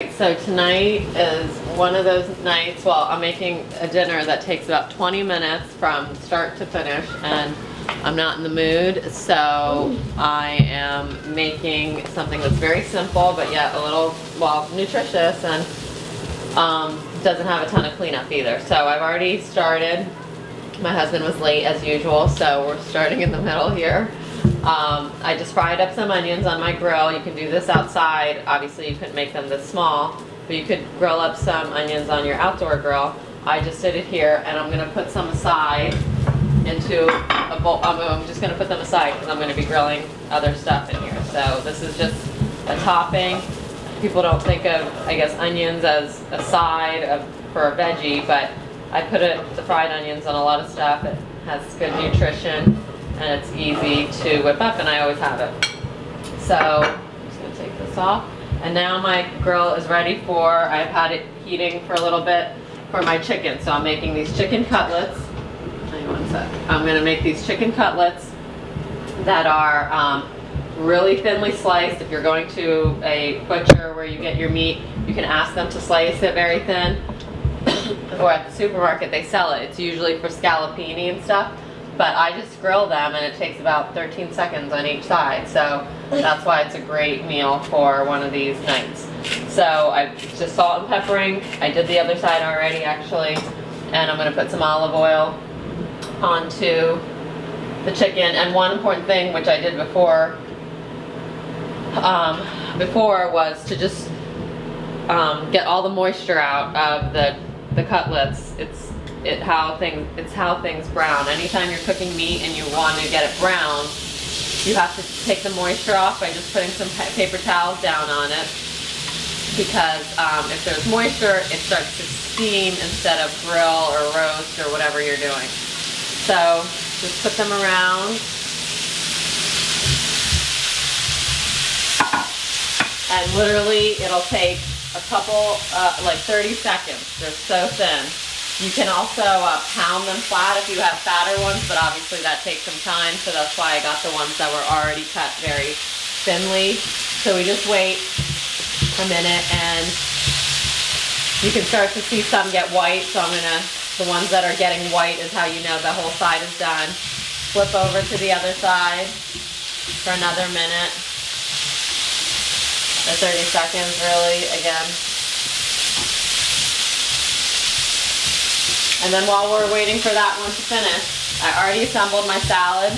So tonight is one of those nights, well, I'm making a dinner that takes about 20 minutes from start to finish, and I'm not in the mood, so I am making something that's very simple, but yet a little, well, nutritious, and doesn't have a ton of cleanup either. So I've already started. My husband was late as usual, so we're starting in the middle here. I just fried up some onions on my grill. You can do this outside. Obviously you couldn't make them this small, but you could grill up some onions on your outdoor grill. I just did it here, and I'm going to put some aside into a bowl. I'm just going to put them aside because I'm going to be grilling other stuff in here. So this is just a topping. People don't think of, I guess, onions as a side for a veggie, but I put the fried onions on a lot of stuff. It has good nutrition, and it's easy to whip up, and I always have it. So I'm just going to take this off. And now my grill is ready for, I've had it heating for a little bit for my chicken. So I'm making these chicken cutlets. Hang on one sec. I'm going to make these chicken cutlets that are really thinly sliced. If you're going to a butcher where you get your meat, you can ask them to slice it very thin. Or at the supermarket they sell it. It's usually for scallopini and stuff. But I just grill them, and it takes about 13 seconds on each side. So that's why it's a great meal for one of these nights. So I just salt and peppering. I did the other side already actually. And I'm going to put some olive oil onto the chicken. And one important thing, which I did before was to just get all the moisture out of the cutlets. It's how things brown. Anytime you're cooking meat and you want to get it brown, you have to take the moisture off by just putting some paper towels down on it, because if there's moisture, it starts to steam instead of grill or roast or whatever you're doing. So just put them around. And literally it'll take a couple, like 30 seconds. They're so thin. You can also pound them flat if you have fatter ones, but obviously that takes some time, so that's why I got the ones that were already cut very thinly. So we just wait a minute, and you can start to see some get white, so the ones that are getting white is how you know the whole side is done. Flip over to the other side for another minute, or 30 seconds really, again. And then while we're waiting for that one to finish, I already assembled my salad.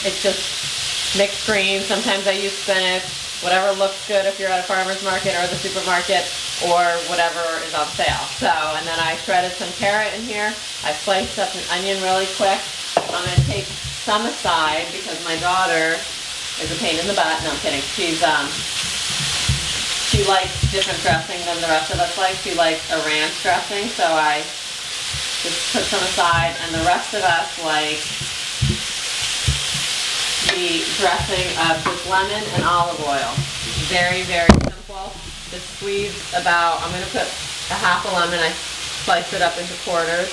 It's just mixed greens. Sometimes I use spinach, whatever looks good if you're at a farmer's market or the supermarket, or whatever is on sale. So, and then I shredded some carrot in here. I sliced up an onion really quick. I'm going to take some aside because my daughter is a pain in the butt. No, I'm kidding. She likes different dressing than the rest of us like. She likes a ranch dressing, so I just put some aside, and the rest of us like the dressing of just lemon and olive oil. Very, very simple. Just squeeze about, I'm going to put a half a lemon. I slice it up into quarters,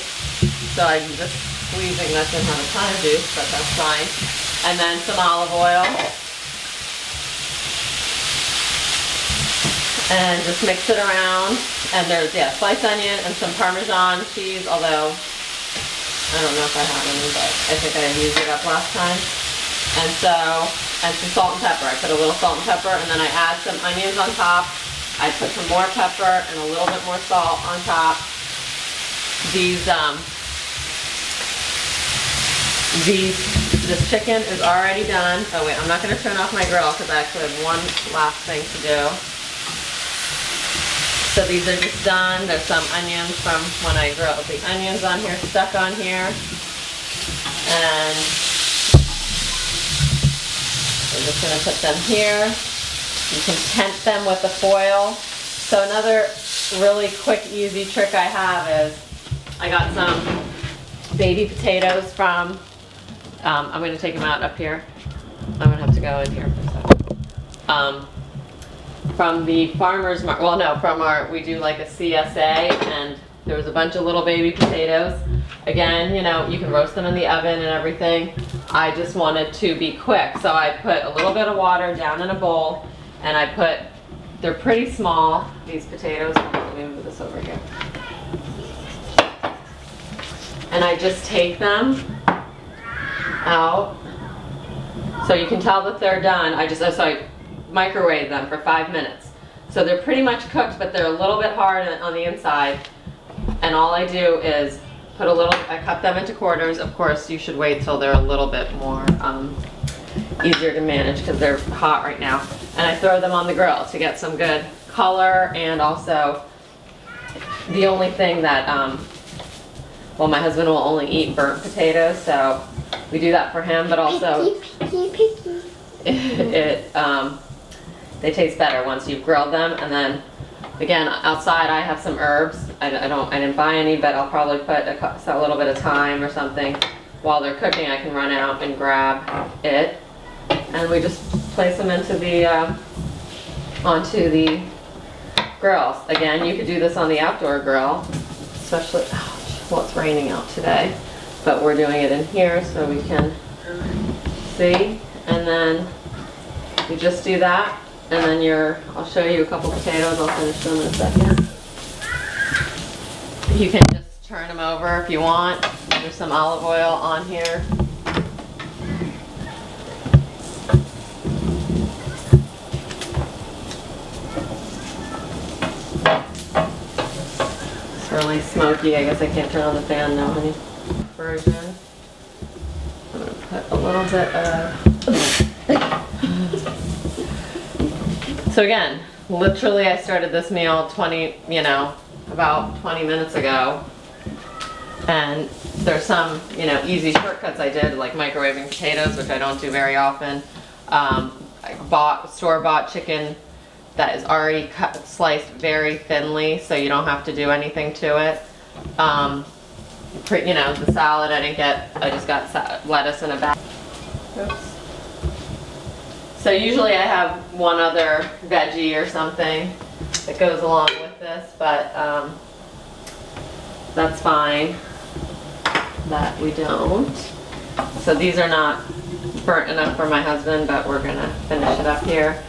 so I'm just squeezing. That doesn't have a ton of juice, but that's fine. And then some olive oil. And just mix it around. And there's, yeah, sliced onion and some Parmesan cheese, although I don't know if I have any, but I think I used it up last time. And some salt and pepper. I put a little salt and pepper, and then I add some onions on top. I put some more pepper and a little bit more salt on top. This chicken is already done. Oh wait, I'm not going to turn off my grill because I actually have one last thing to do. So these are just done. There's some onions from when I grilled the onions on here, stuck on here. And we're just going to put them here. You can tent them with the foil. So another really quick, easy trick I have is I got some baby potatoes from, I'm going to take them out up here. I'm going to have to go in here for a second. From the farmer's market, well no, from we do like a CSA, and there was a bunch of little baby potatoes. Again, you know, you can roast them in the oven and everything. I just wanted to be quick, so I put a little bit of water down in a bowl, and I put they're pretty small, these potatoes. Let me move this over here. And I just take them out. So you can tell that they're done. So I microwave them for 5 minutes. So they're pretty much cooked, but they're a little bit hard on the inside. And all I do is put I cut them into quarters. Of course, you should wait till they're a little bit more easier to manage because they're hot right now. And I throw them on the grill to get some good color, and also the only thing that, well, my husband will only eat burnt potatoes, so we do that for him, but also they taste better once you've grilled them. And then again, outside I have some herbs. I didn't buy any, but I'll probably put a little bit of thyme or something. While they're cooking, I can run out and grab it, and we just place them into onto the grills. Again, you could do this on the outdoor grill, especially, well, it's raining out today, but we're doing it in here so we can see. And then you just do that, and then I'll show you a couple potatoes. I'll finish them in a second. You can just turn them over if you want. There's some olive oil on here. It's really smoky. I guess I can't turn on the fan now, honey. Version. I'm going to put a little bit of... So again, literally I started this meal about 20 minutes ago. And there's some, easy shortcuts I did, like microwaving potatoes, which I don't do very often. I bought store-bought chicken that is already sliced very thinly, so you don't have to do anything to it. The salad I just got lettuce in a bag. Oops. So usually I have one other veggie or something that goes along with this, but that's fine that we don't. So these are not burnt enough for my husband, but we're gonna finish it up here.